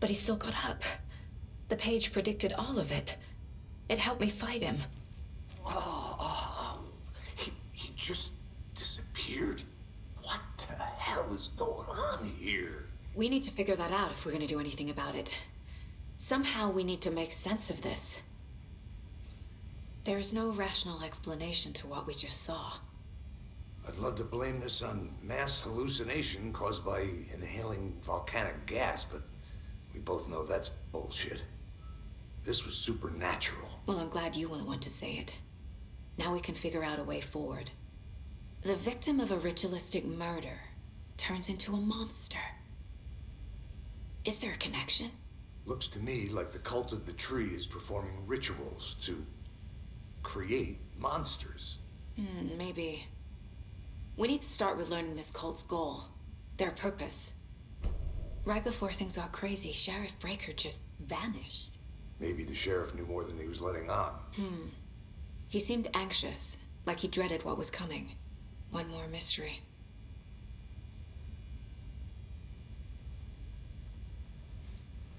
But he still got up. The page predicted all of it. It helped me fight him. He just disappeared? What the hell is going on here? We need to figure that out if we're gonna do anything about it. Somehow we need to make sense of this. There's no rational explanation to what we just saw. I'd love to blame this on mass hallucination caused by inhaling volcanic gas, but we both know that's bullshit. This was supernatural. Well, I'm glad you were the one to say it. Now we can figure out a way forward. The victim of a ritualistic murder turns into a monster. Is there a connection? Looks to me like the cult of the tree is performing rituals to create monsters. Maybe. We need to start with learning this cult's goal. Their purpose. Right before things got crazy, Sheriff Breaker just vanished. Maybe the sheriff knew more than he was letting on. He seemed anxious, like he dreaded what was coming. One more mystery.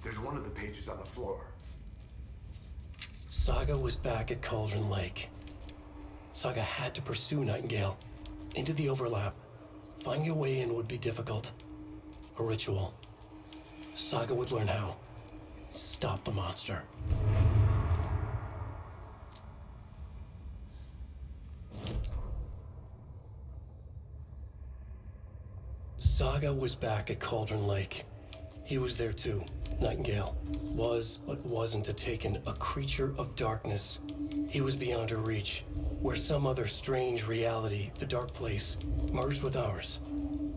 There's one of the pages on the floor. Saga was back at Cauldron Lake. Saga had to pursue Nightingale. Into the overlap. Finding a way in would be difficult. A ritual. Saga would learn how. Stop the monster. Saga was back at Cauldron Lake. He was there too. Nightingale was, but wasn't a Taken, a creature of darkness. He was beyond her reach, where some other strange reality, the dark place, merged with ours.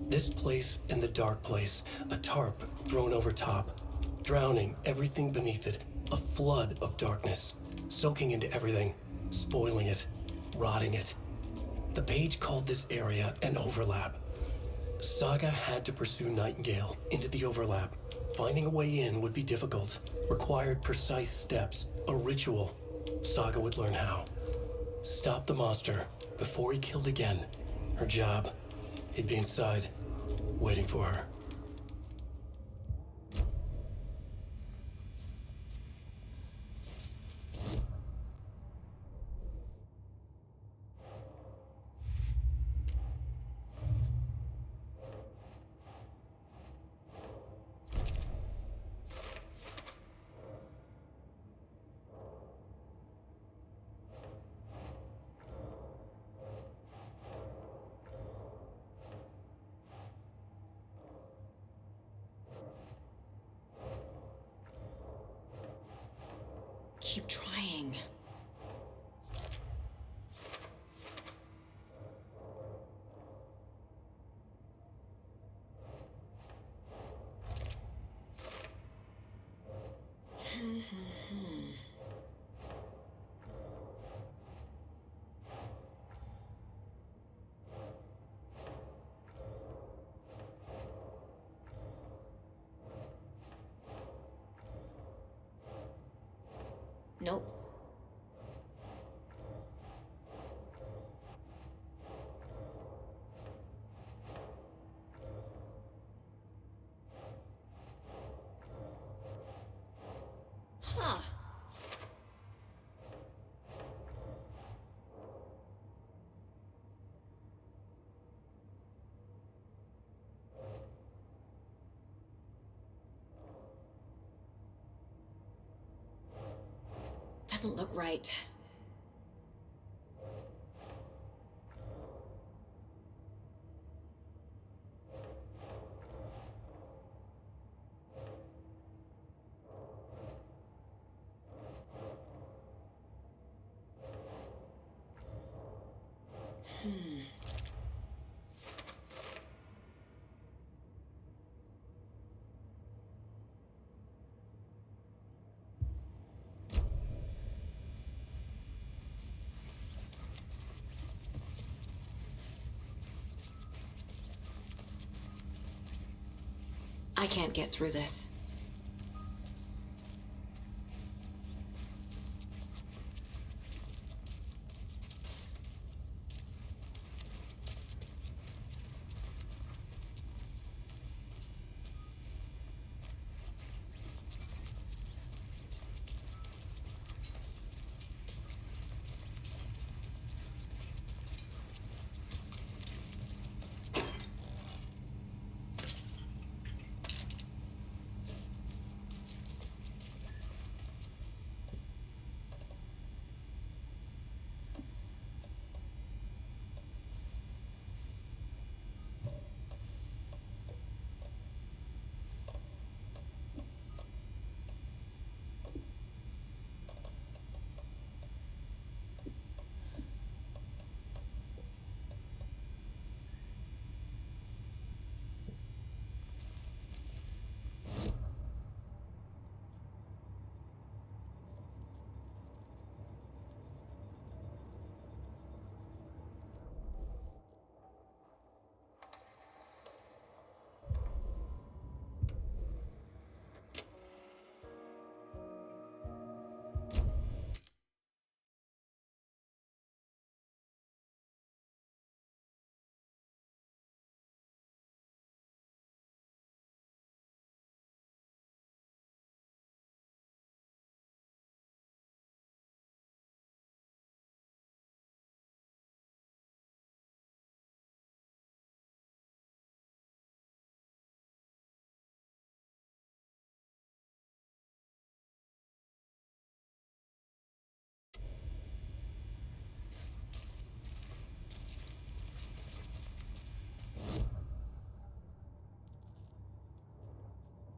This place and the dark place, a tarp thrown over top, drowning everything beneath it, a flood of darkness, soaking into everything, spoiling it, rotting it. The page called this area an overlap. Saga had to pursue Nightingale into the overlap. Finding a way in would be difficult, required precise steps, a ritual. Saga would learn how. Stop the monster before he killed again. Her job, he'd be inside, waiting for her. Keep trying. Nope. Huh. Doesn't look right. I can't get through this.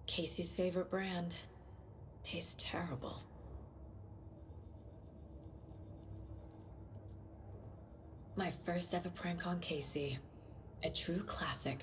Casey's favorite brand. Tastes terrible. My first ever prank on Casey. A true classic.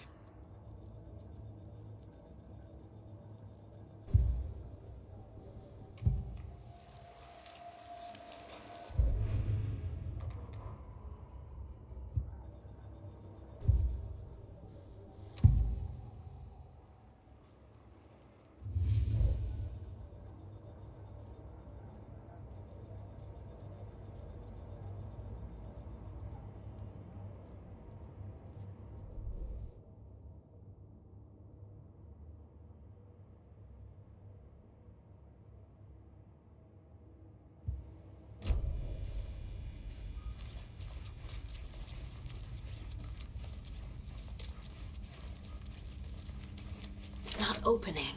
It's not opening.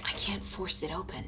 I can't force it open.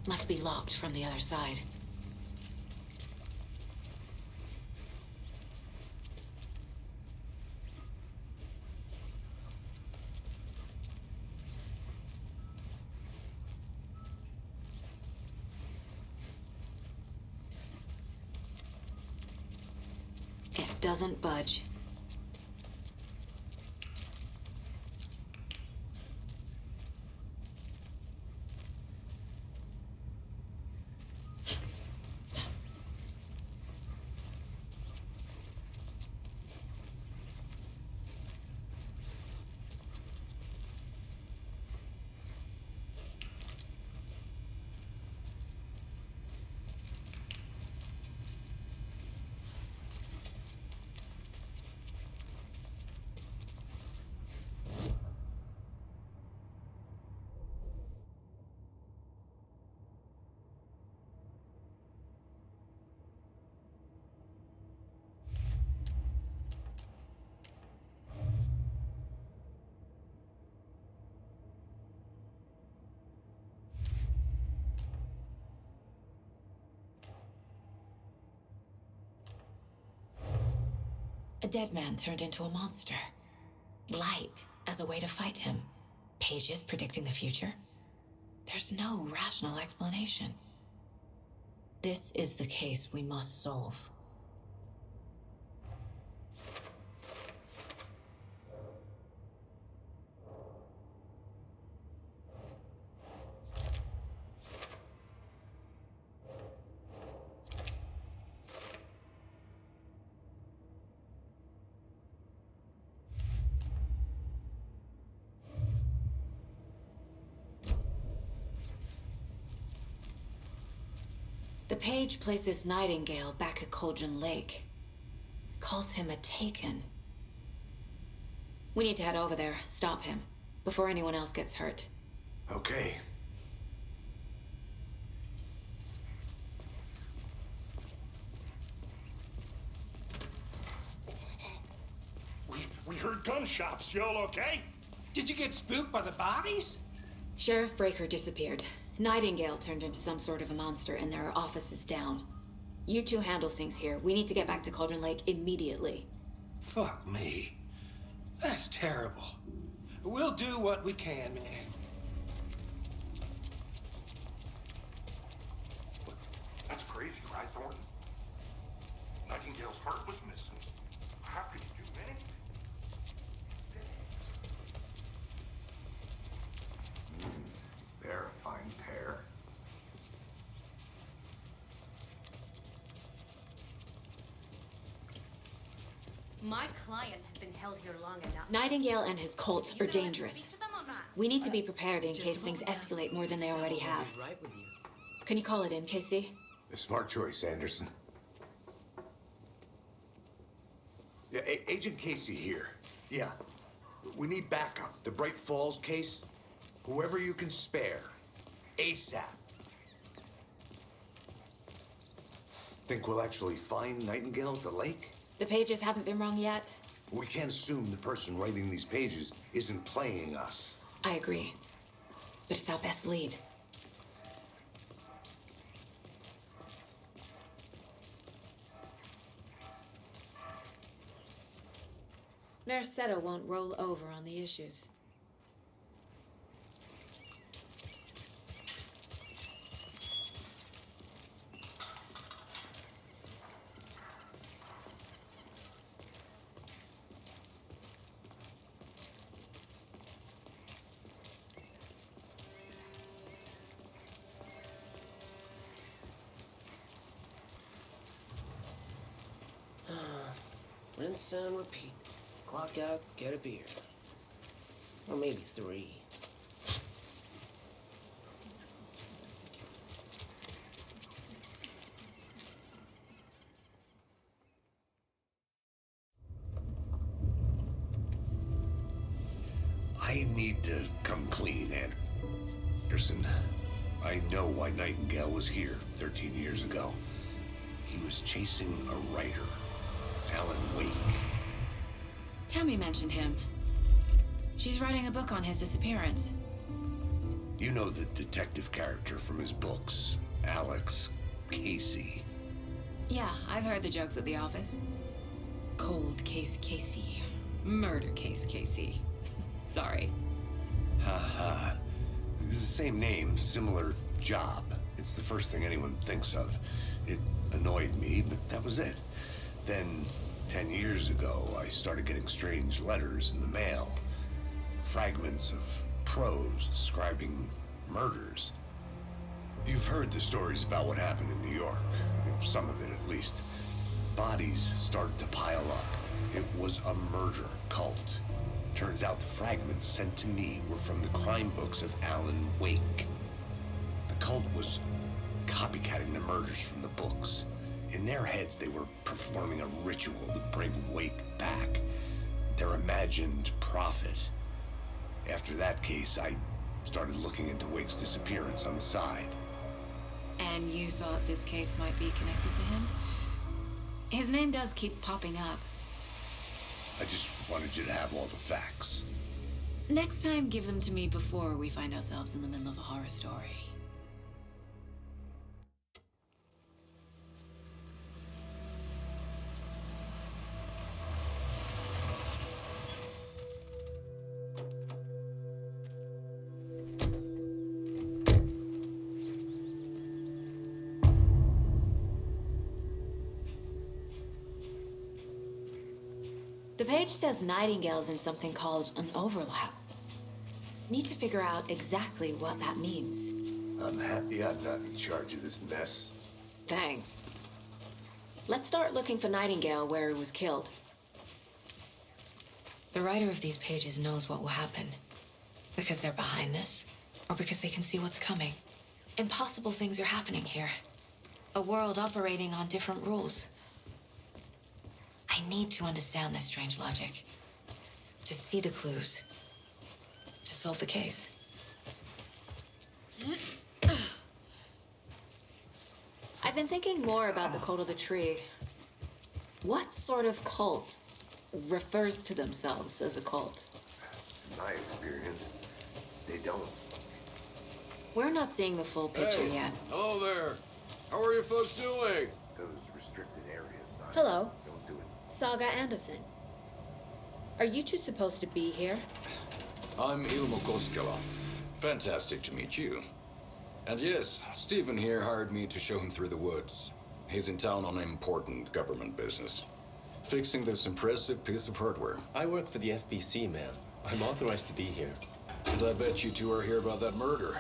Must be locked from the other side. doesn't budge. A dead man turned into a monster. Light as a way to fight him. Pages predicting the future. There's no rational explanation. This is the case we must solve. The page places Nightingale back at Cauldron Lake. Calls him a Taken. We need to head over there, stop him, before anyone else gets hurt. Okay. We heard gunshots. Y'all okay? Did you get spooked by the bodies? Sheriff Breaker disappeared. Nightingale turned into some sort of a monster, and there are offices down. You two handle things here. We need to get back to Cauldron Lake immediately. Fuck me. That's terrible. We'll do what we can, man. That's crazy, right, Thornton? Nightingale's heart was missing. How could you do anything? They're a fine pair. My client has been held here long enough. Nightingale and his cult You are gonna let me dangerous. speak to them or not? We need to be prepared in Just case a things moment. escalate more than they already have. I'll be right with you. Can you call it in, Casey? A smart choice, Anderson. Yeah, Agent Casey here. Yeah. We need backup. The Bright Falls case. Whoever you can spare. ASAP. Think we'll actually find Nightingale at the lake? The pages haven't been rung yet. We can't assume the person writing these pages isn't playing us. I agree. But it's our best lead. Mercado won't roll over on the issues. Rinse and repeat. Clock out, get a beer. Or maybe 3. I need to come clean, Anderson. I know why Nightingale was here 13 years ago. He was chasing a writer, Alan Wake. Tammy mentioned him. She's writing a book on his disappearance. You know the detective character from his books, Alex Casey. Yeah, I've heard the jokes at the office. Cold case Casey. Murder case Casey. Sorry. Ha ha. It's the same name, similar job. It's the first thing anyone thinks of. It annoyed me, but that was it. Then 10 years ago, I started getting strange letters in the mail. Fragments of prose describing murders. You've heard the stories about what happened in New York. Some of it, at least. Bodies started to pile up. It was a murder cult. Turns out the fragments sent to me were from the crime books of Alan Wake. The cult was copycatting the murders from the books. In their heads, they were performing a ritual to bring Wake back. Their imagined prophet. After that case, I started looking into Wake's disappearance on the side. And you thought this case might be connected to him? His name does keep popping up. I just wanted you to have all the facts. Next time, give them to me before we find ourselves in the middle of a horror story. The page says Nightingale's in something called an overlap. Need to figure out exactly what that means. I'm happy I'm not in charge of this mess. Thanks. Let's start looking for Nightingale where he was killed. The writer of these pages knows what will happen. Because they're behind this, or because they can see what's coming. Impossible things are happening here. A world operating on different rules. I need to understand this strange logic. To see the clues. To solve the case. I've been thinking more about the cult of the tree. What sort of cult refers to themselves as a cult? In my experience, they don't. We're not seeing the full picture yet. Hello there. How are you folks doing? Those restricted areas signs Hello. don't do it. Saga Anderson. Are you two supposed to be here? I'm Ilmo Koskela. Fantastic to meet you. And yes, Stephen here hired me to show him through the woods. He's in town on important government business. Fixing this impressive piece of hardware. I work for the FBC, ma'am. I'm authorized to be here. And I bet you two are here about that murder.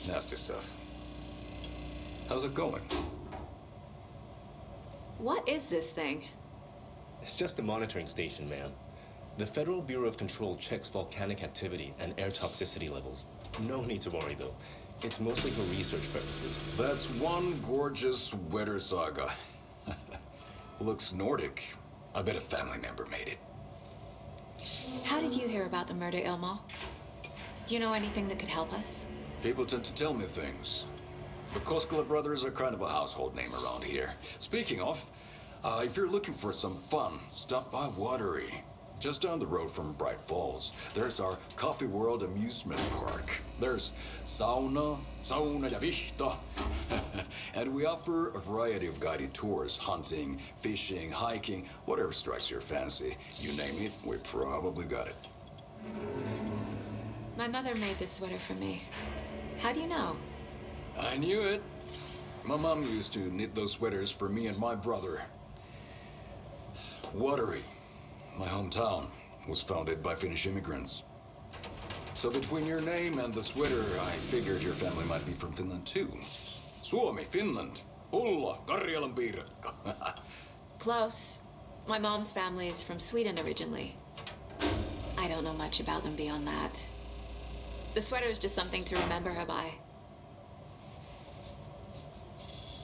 Nasty stuff. How's it going? What is this thing? It's just a monitoring station, ma'am. The Federal Bureau of Control checks volcanic activity and air toxicity levels. No need to worry, though. It's mostly for research purposes. That's one gorgeous sweater, Saga. Looks Nordic. I bet a family member made it. How did you hear about the murder, Ilmo? Do you know anything that could help us? People tend to tell me things. The Koskela brothers are kind of a household name around here. Speaking of, if you're looking for some fun, stop by Watery. Just down the road from Bright Falls, there's our Coffee World amusement park. There's sauna ja vihta. And we offer a variety of guided tours, hunting, fishing, hiking, whatever strikes your fancy. You name it, we probably got it. My mother made this sweater for me. How do you know? I knew it. My mom used to knit those sweaters for me and my brother. Watery, my hometown, was founded by Finnish immigrants. So between your name and the sweater, I figured your family might be from Finland too. Suomi, Finland. Ulla, Karjalan piirakka. Close. My mom's family is from Sweden originally. I don't know much about them beyond that. The sweater is just something to remember her by.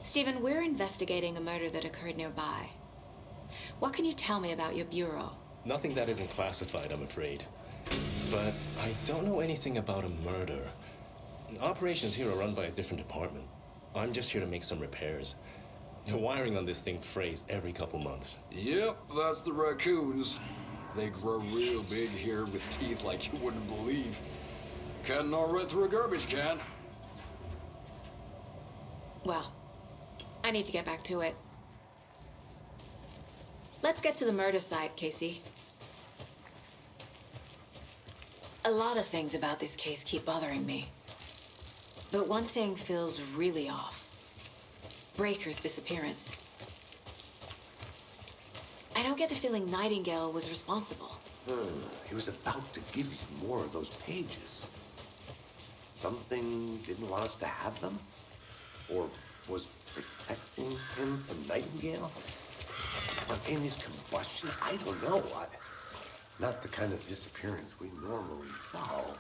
Stephen, we're investigating a murder that occurred nearby. What can you tell me about your bureau? Nothing that isn't classified, I'm afraid. But I don't know anything about a murder. Operations here are run by a different department. I'm just here to make some repairs. The wiring on this thing frays every couple months. Yep, that's the raccoons. They grow real big here with teeth like you wouldn't believe. Can't gnaw right through a garbage can. Well, I need to get back to it. Let's get to the murder site, Casey. A lot of things about this case keep bothering me. But one thing feels really off. Breaker's disappearance. I don't get the feeling Nightingale was responsible. He was about to give you more of those pages. Something didn't want us to have them? Or was protecting him from Nightingale? Spontaneous combustion? I don't know. Not the kind of disappearance we normally solve.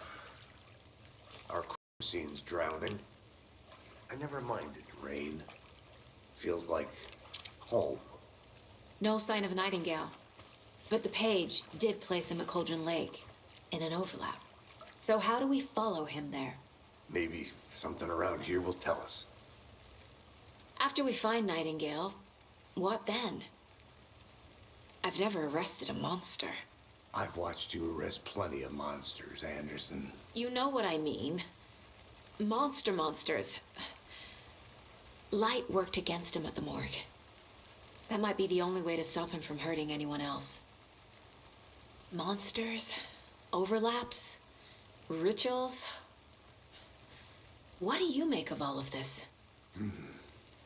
Our crime scene's drowning. I never minded rain. Feels like home. No sign of Nightingale. But the page did place him at Cauldron Lake, in an overlap. So how do we follow him there? Maybe something around here will tell us. After we find Nightingale, what then? I've never arrested a monster. I've watched you arrest plenty of monsters, Anderson. You know what I mean. Monsters. Light worked against him at the morgue. That might be the only way to stop him from hurting anyone else. Monsters, overlaps, rituals. What do you make of all of this?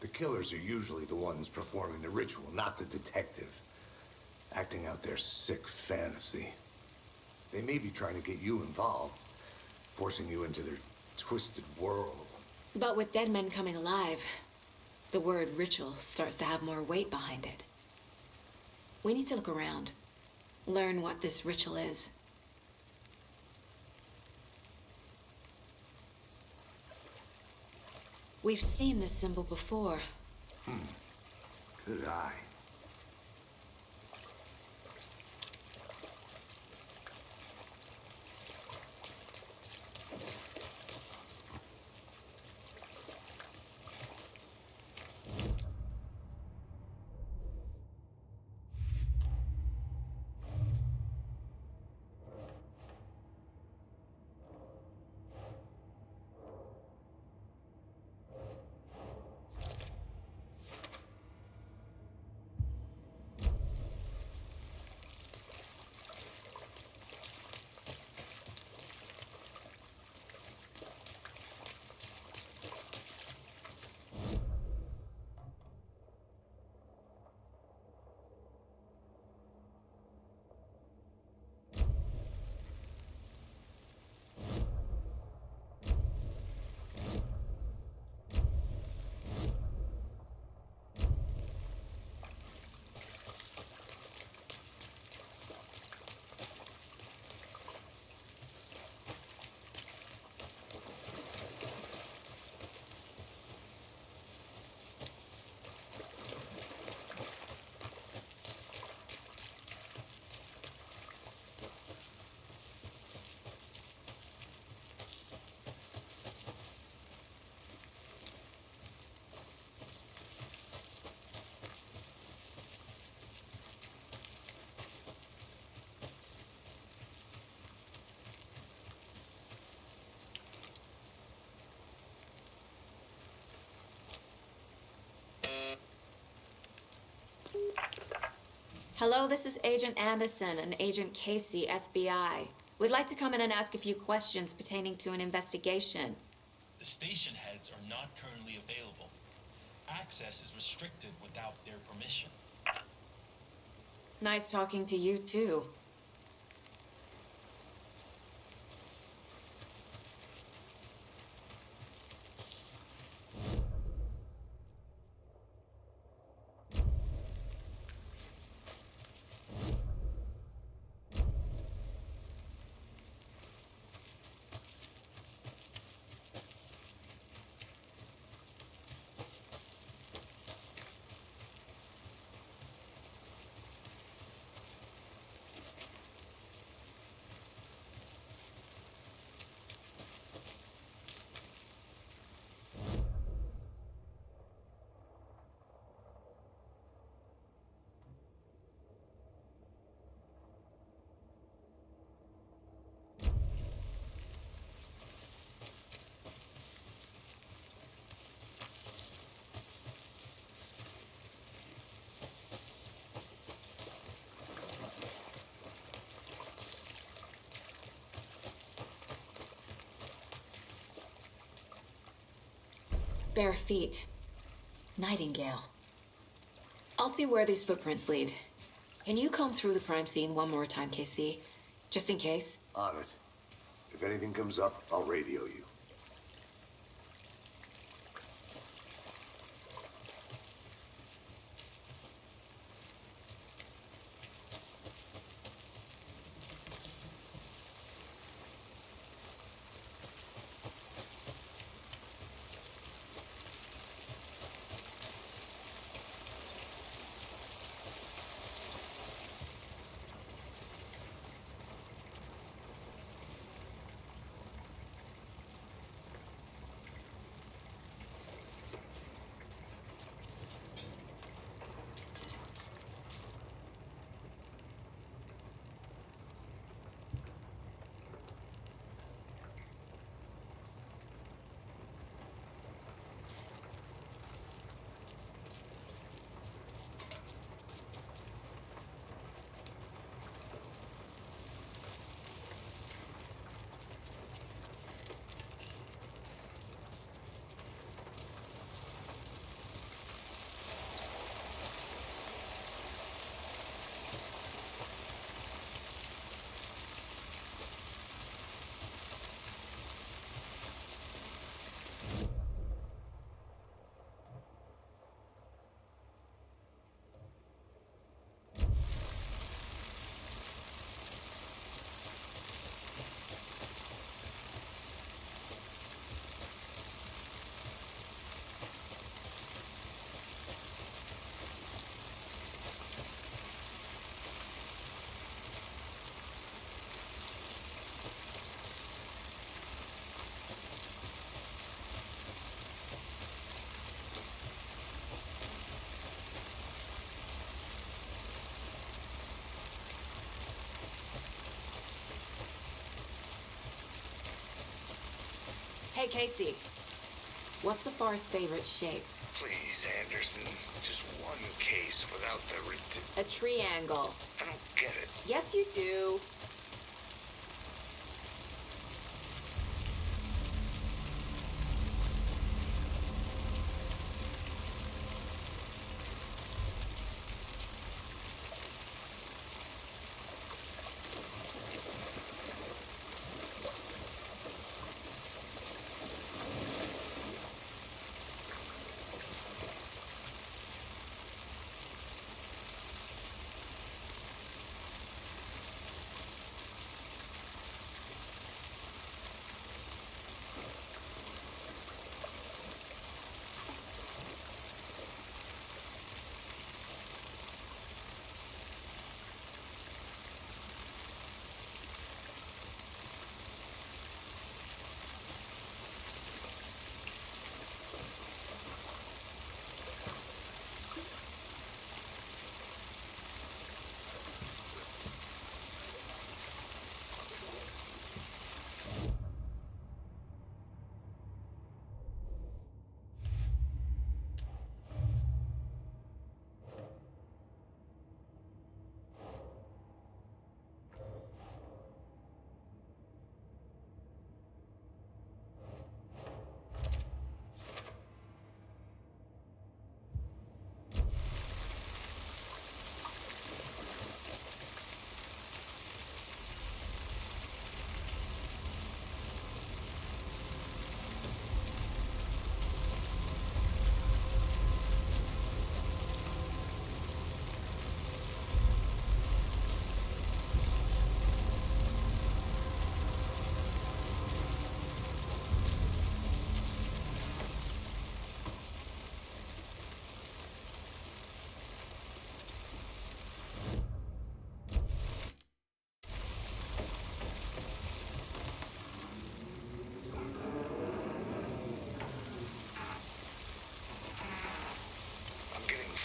The killers are usually the ones performing the ritual, not the detective. Acting out their sick fantasy. They may be trying to get you involved, forcing you into their twisted world. But with dead men coming alive, the word ritual starts to have more weight behind it. We need to look around, learn what this ritual is. We've seen this symbol before. Good eye. Hello, this is Agent Anderson and Agent Casey, FBI. We'd like to come in and ask a few questions pertaining to an investigation. The station heads are not currently available. Access is restricted without their permission. Nice talking to you, too. Bare feet. Nightingale. I'll see where these footprints lead. Can you comb through the crime scene one more time, KC? Just in case? On it. If anything comes up, I'll radio you. Hey, Casey. What's the Forest's favorite shape? Please, Anderson. Just one case without the A triangle. I don't get it. Yes, you do.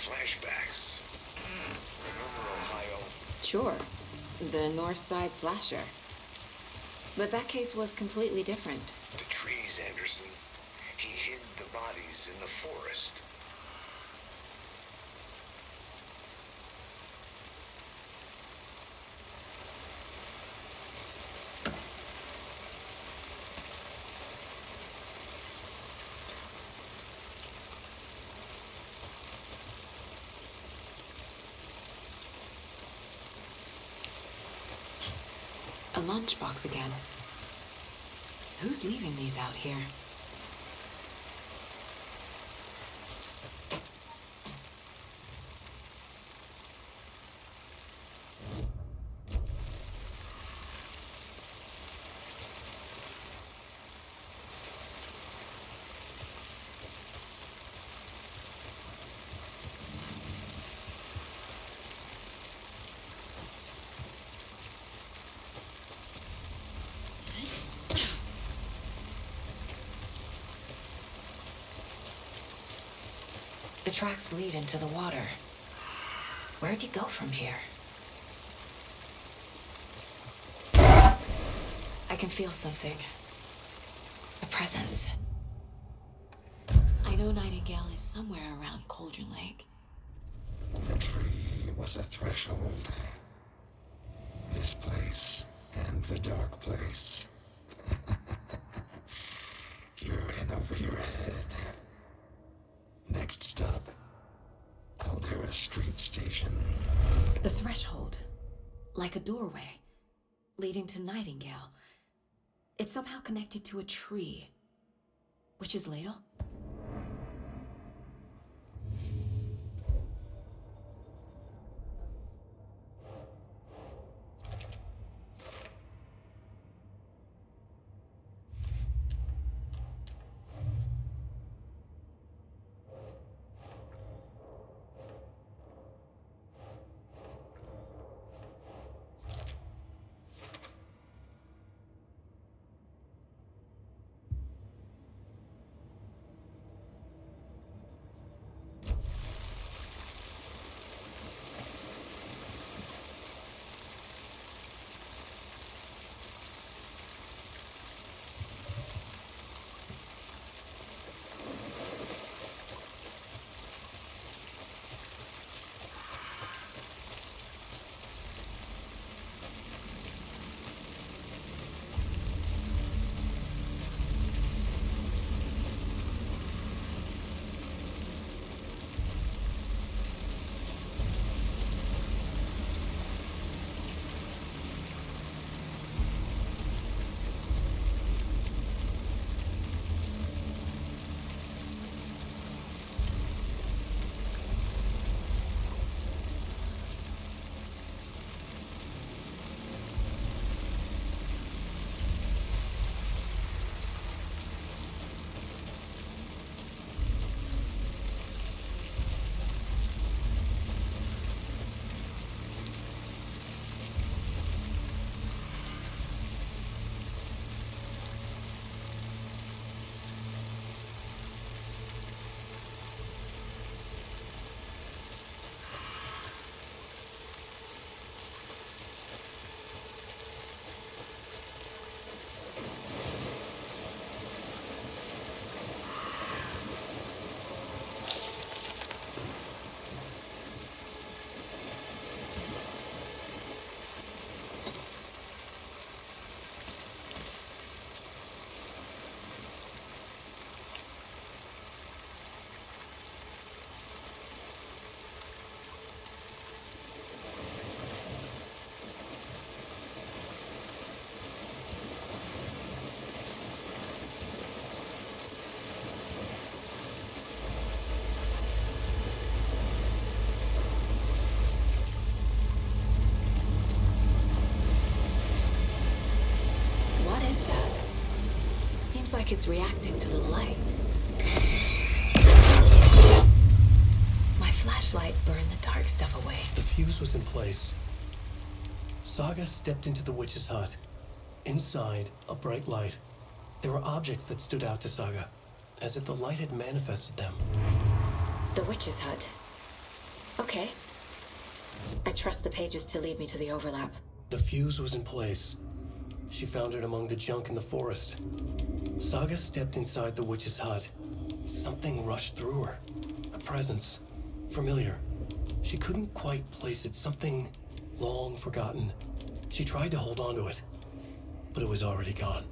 Flashbacks. Remember Ohio? Sure. The North Side slasher. But that case was completely different. The trees, Anderson. He hid the bodies in the forest. lunchbox again. Who's leaving these out here? The tracks lead into the water. Where'd he go from here? I can feel something. A presence. I know Nightingale is somewhere around Cauldron Lake. The tree was a threshold. This place and the dark place. You're in over your head. Next stop, Caldera Street Station. The threshold. Like a doorway. Leading to Nightingale. It's somehow connected to a tree. Witch's Ladle? Like it's reacting to the light. My flashlight burned the dark stuff away. The fuse was in place. Saga stepped into the witch's hut. Inside, a bright light. There were objects that stood out to Saga, as if the light had manifested them. The witch's hut. Okay. I trust the pages to lead me to the overlap. The fuse was in place. She found it among the junk in the forest. Saga stepped inside the witch's hut. Something rushed through her. A presence. Familiar. She couldn't quite place it. Something long forgotten. She tried to hold on to it, but it was already gone.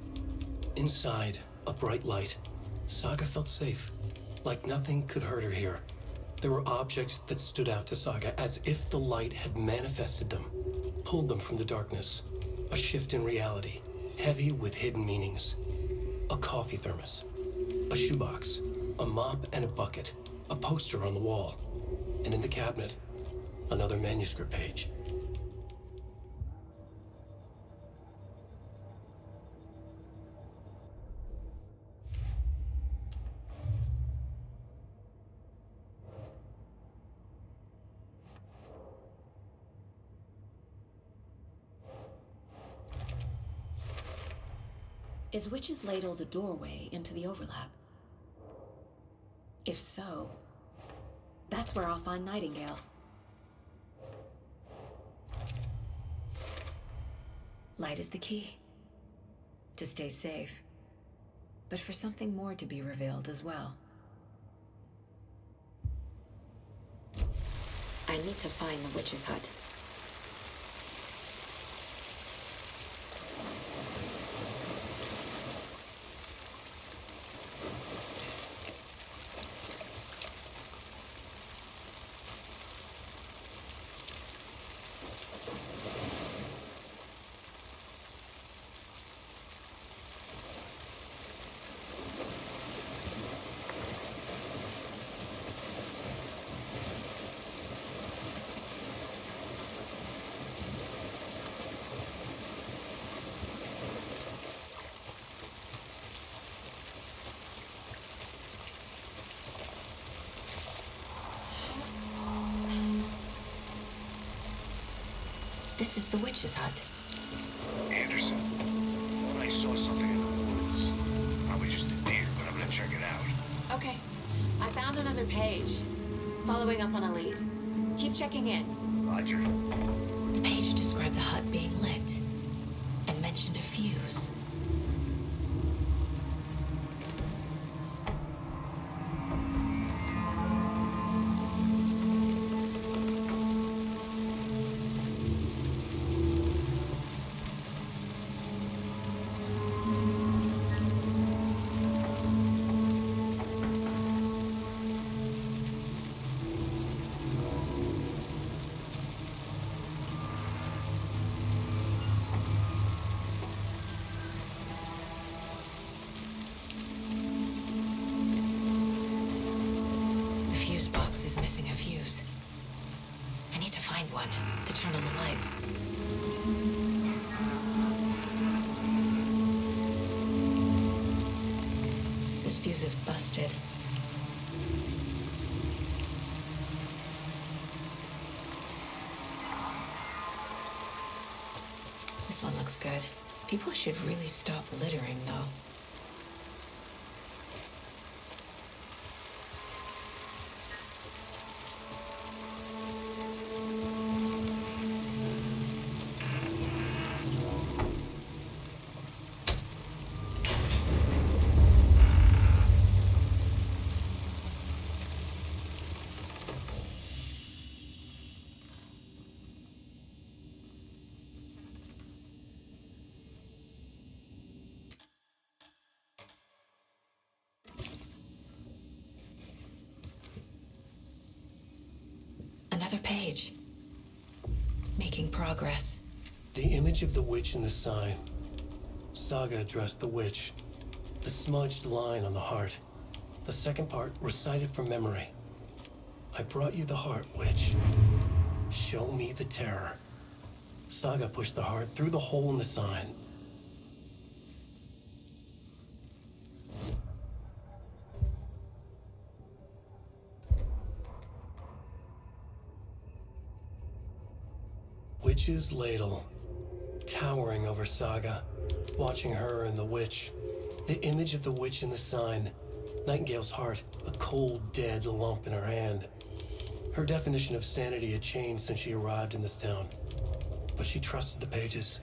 Inside, a bright light. Saga felt safe. Like nothing could hurt her here. There were objects that stood out to Saga as if the light had manifested them, pulled them from the darkness. A shift in reality, heavy with hidden meanings. A coffee thermos, a shoebox, a mop and a bucket, a poster on the wall, and in the cabinet, another manuscript page. Is Witch's Ladle the doorway into the overlap? If so, that's where I'll find Nightingale. Light is the key. To stay safe. But for something more to be revealed as well. I need to find the witch's hut. This is the witch's hut. Anderson, I saw something in the woods. Probably just a deer, but I'm gonna check it out. Okay. I found another page. Following up on a lead. Keep checking in. Roger. The page described the hut being lit and mentioned a fuse. One to turn on the lights. This fuse is busted. This one looks good. People should really stop littering, though. Another page. Making progress. The image of the witch in the sign. Saga addressed the witch. The smudged line on the heart. The second part recited from memory. I brought you the heart, witch. Show me the terror. Saga pushed the heart through the hole in the sign. Witch's Ladle, towering over Saga, watching her and the witch. The image of the witch in the sign. Nightingale's heart, a cold, dead lump in her hand. Her definition of sanity had changed since she arrived in this town. But she trusted the pages.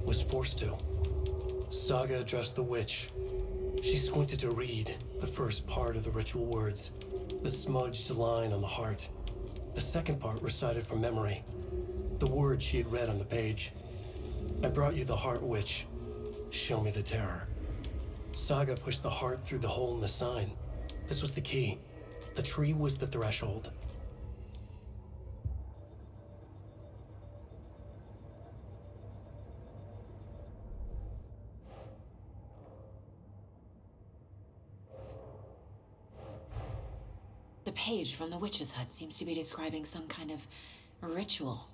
Was forced to. Saga addressed the witch. She squinted to read the first part of the ritual words. The smudged line on the heart. The second part recited from memory. The words she had read on the page. I brought you the heart, witch. Show me the terror. Saga pushed the heart through the hole in the sign. This was the key. The tree was the threshold. page from the witch's hut seems to be describing some kind of ritual.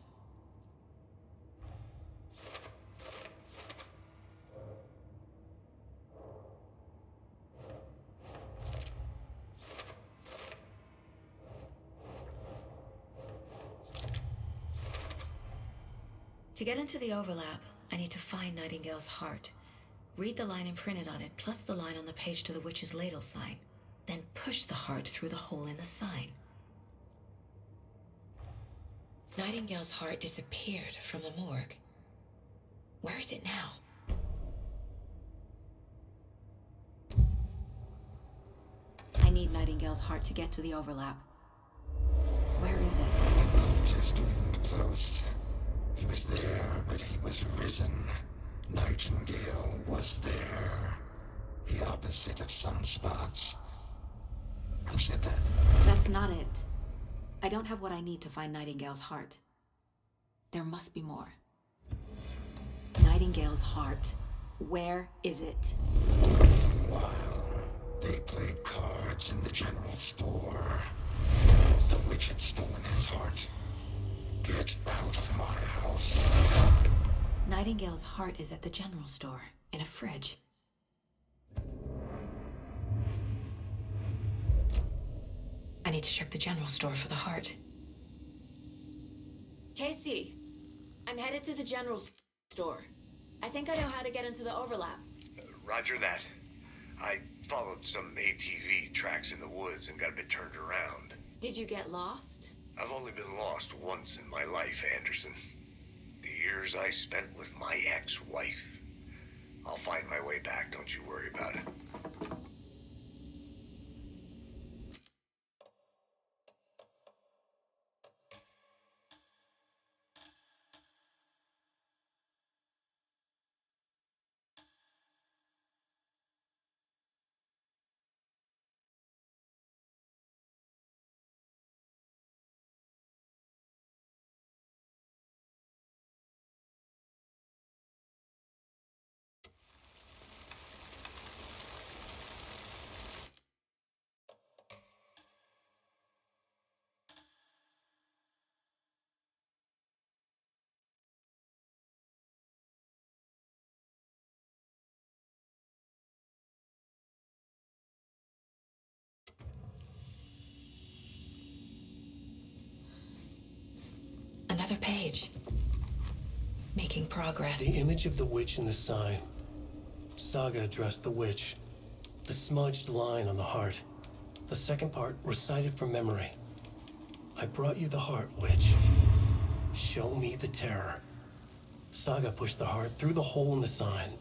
To get into the overlap, I need to find Nightingale's heart. Read the line imprinted on it, plus the line on the page to the witch's ladle sign. Then push the heart through the hole in the sign. Nightingale's heart disappeared from the morgue. Where is it now? I need Nightingale's heart to get to the overlap. Where is it? The cultist loomed close. He was there, but he was risen. Nightingale was there. The opposite of sunspots. Who said that? That's not it. I don't have what I need to find Nightingale's heart. There must be more. Nightingale's heart. Where is it? While they played cards in the general store, the witch had stolen his heart. Get out of my house. Nightingale's heart is at the general store, in a fridge. I need to check the general store for the heart. Casey, I'm headed to the general store. I think I know how to get into the overlap. Roger that. I followed some ATV tracks in the woods and got a bit turned around. Did you get lost? I've only been lost once in my life, Anderson. The years I spent with my ex-wife. I'll find my way back, don't you worry about it. Another page. Making progress. The image of the witch in the sign. Saga addressed the witch. The smudged line on the heart. The second part recited from memory. I brought you the heart, witch. Show me the terror. Saga pushed the heart through the hole in the sign.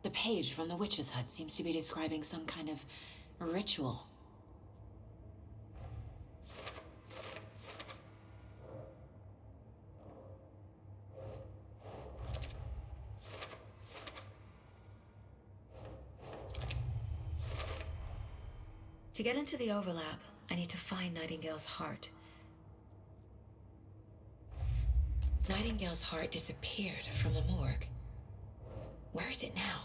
The page from the witch's hut seems to be describing some kind of ritual. To get into the overlap, I need to find Nightingale's heart. Nightingale's heart disappeared from the morgue. Where is it now?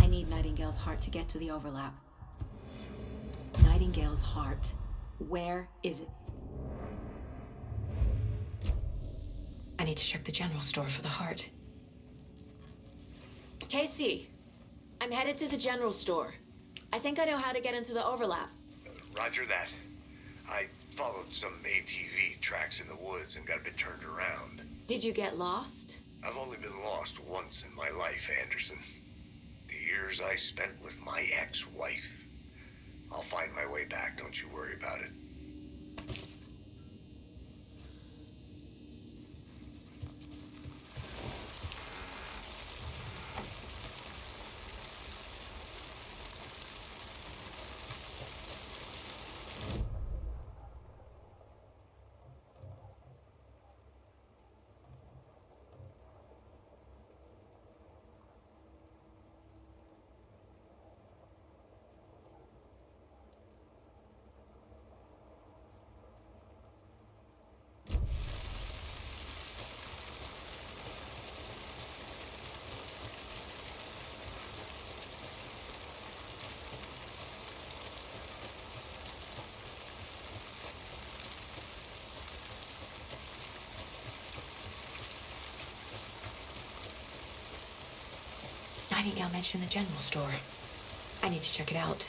I need Nightingale's heart to get to the overlap. Nightingale's heart. Where is it? I need to check the general store for the heart. Casey, I'm headed to the general store. I think I know how to get into the overlap. Roger that. I followed some ATV tracks in the woods and got a bit turned around. Did you get lost? I've only been lost once in my life, Anderson. The years I spent with my ex-wife. I'll find my way back, don't you worry about it. Nightingale mentioned the general store. I need to check it out.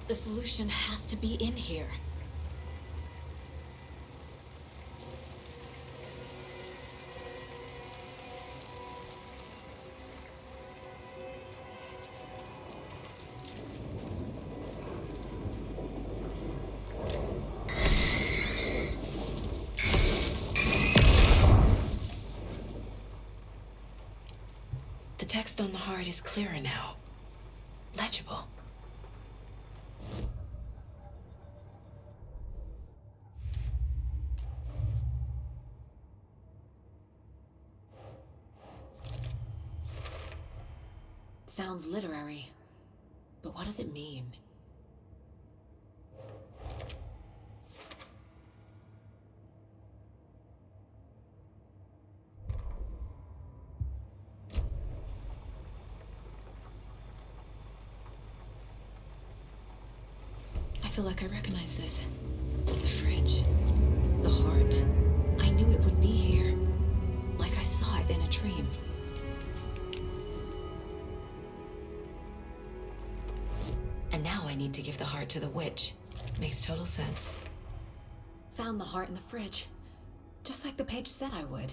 The solution has to be in here. The text on the heart is clearer now. Legible. Sounds literary, but what does it mean? I feel like I recognize this. The fridge. The heart. I knew it would be here. Like I saw it in a dream. And now I need to give the heart to the witch. Makes total sense. Found the heart in the fridge. Just like the page said I would.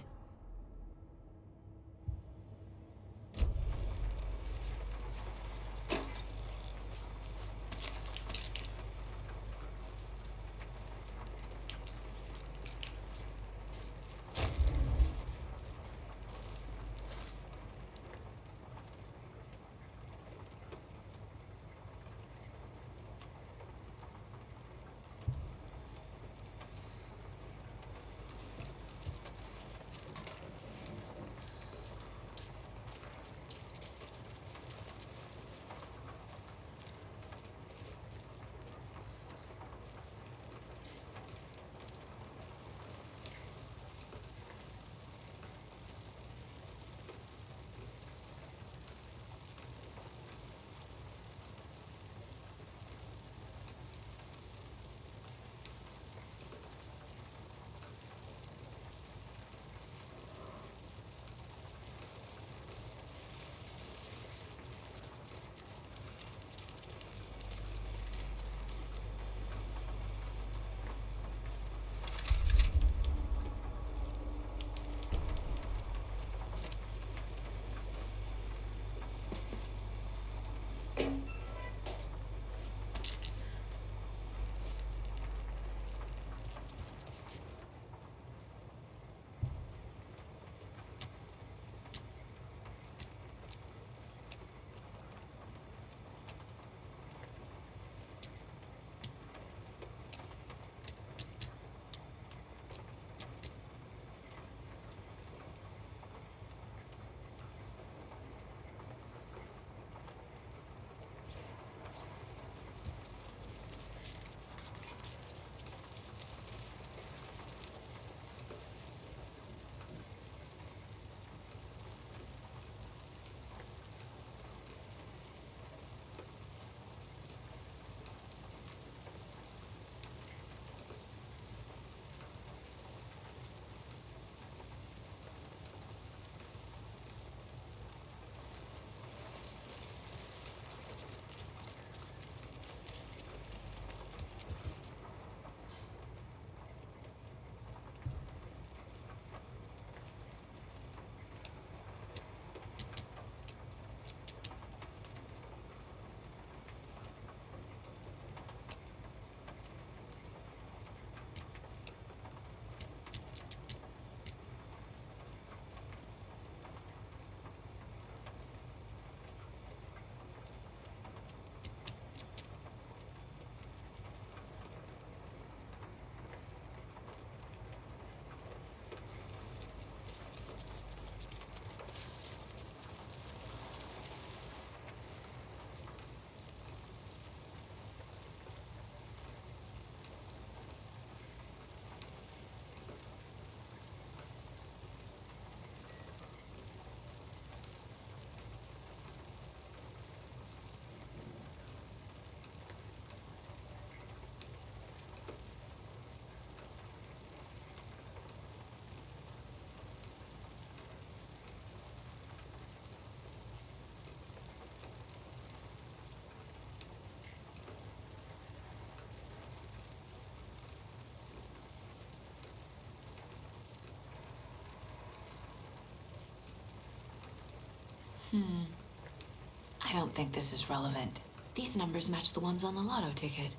I don't think this is relevant. These numbers match the ones on the lotto ticket.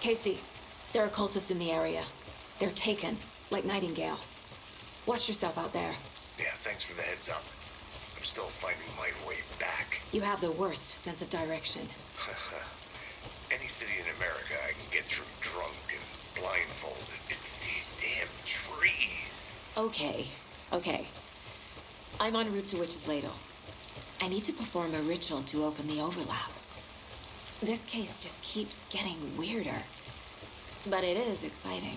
Casey, there are cultists in the area. They're taken, like Nightingale. Watch yourself out there. Yeah, thanks for the heads up. I'm still finding my way back. You have the worst sense of direction. Any city in America I can get through drunk and blindfolded. It's these damn trees. Okay. I'm en route to Witch's Ladle. I need to perform a ritual to open the overlap. This case just keeps getting weirder. But it is exciting.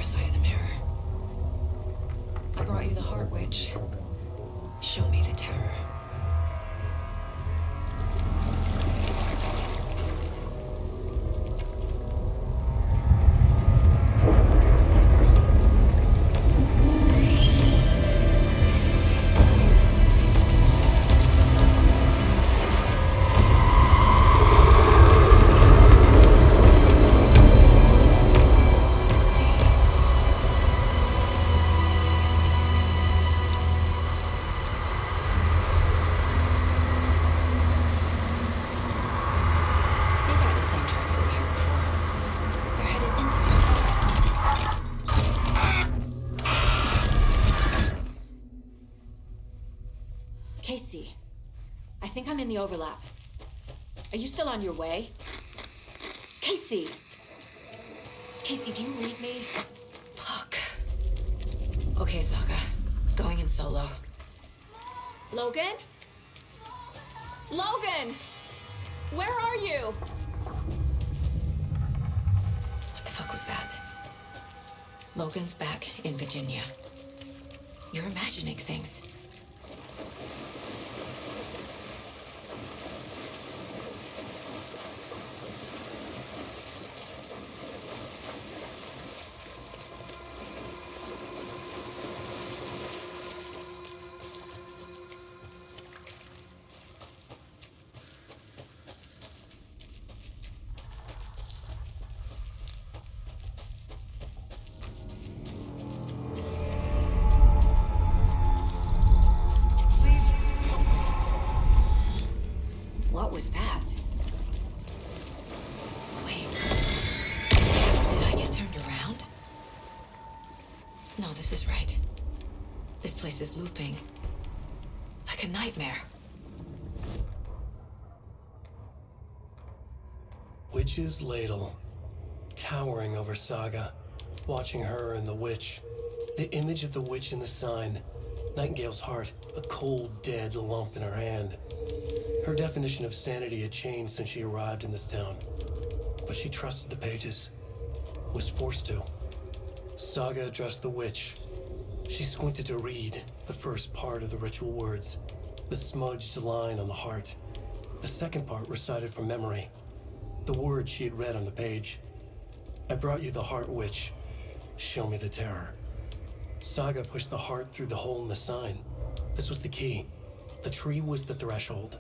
side of the mirror. I brought you the Heart Witch. Show me the terror. Casey, I think I'm in the overlap. Are you still on your way? Casey! Casey, do you read me? Fuck. Okay, Saga. Going in solo. Logan? Logan! Where are you? What the fuck was that? Logan's back in Virginia. You're imagining things. What was that? Wait. Did I get turned around? No, this is right. This place is looping. Like a nightmare. Witch's ladle, towering over Saga, watching her and the witch. The image of the witch in the sign. Nightingale's heart, a cold, dead lump in her hand. Her definition of sanity had changed since she arrived in this town. But she trusted the pages. Was forced to. Saga addressed the witch. She squinted to read the first part of the ritual words. The smudged line on the heart. The second part recited from memory. The words she had read on the page. I brought you the Heart Witch. Show me the terror. Saga pushed the heart through the hole in the sign. This was the key. The tree was the threshold.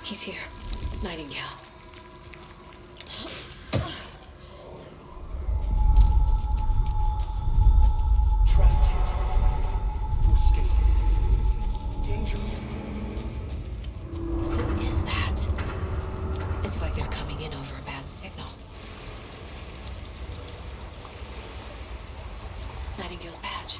He's here. Nightingale. Trapped here. No escape. Danger. Who is that? It's like they're coming in over a bad signal. Nightingale's badge.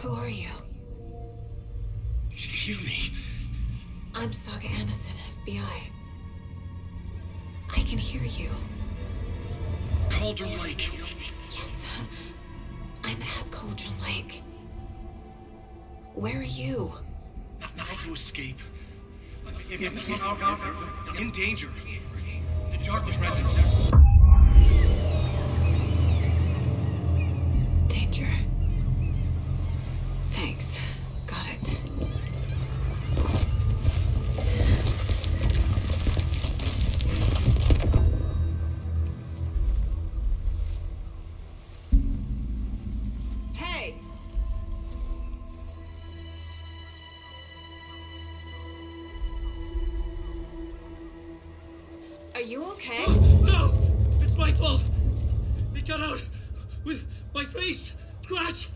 Who are you? Hear me. I'm Saga Anderson, FBI. I can hear you. Cauldron Lake. Yes, I'm at Cauldron Lake. Where are you? How to escape. In danger. The Dark Presence. Danger. Thanks. Got it. Hey! Are you okay? No! It's my fault! He got out with my face! Scratch!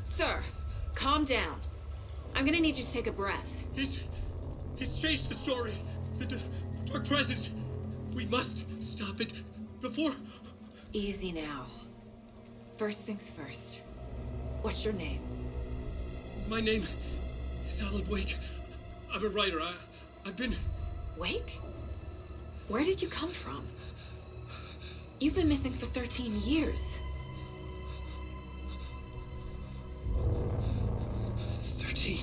Sir, calm down. I'm gonna need you to take a breath. He's changed the story. The Dark Presence. We must stop it before... Easy now. First things first. What's your name? My name is Alan Wake. I'm a writer. I've been... Wake? Where did you come from? You've been missing for 13 years. 13?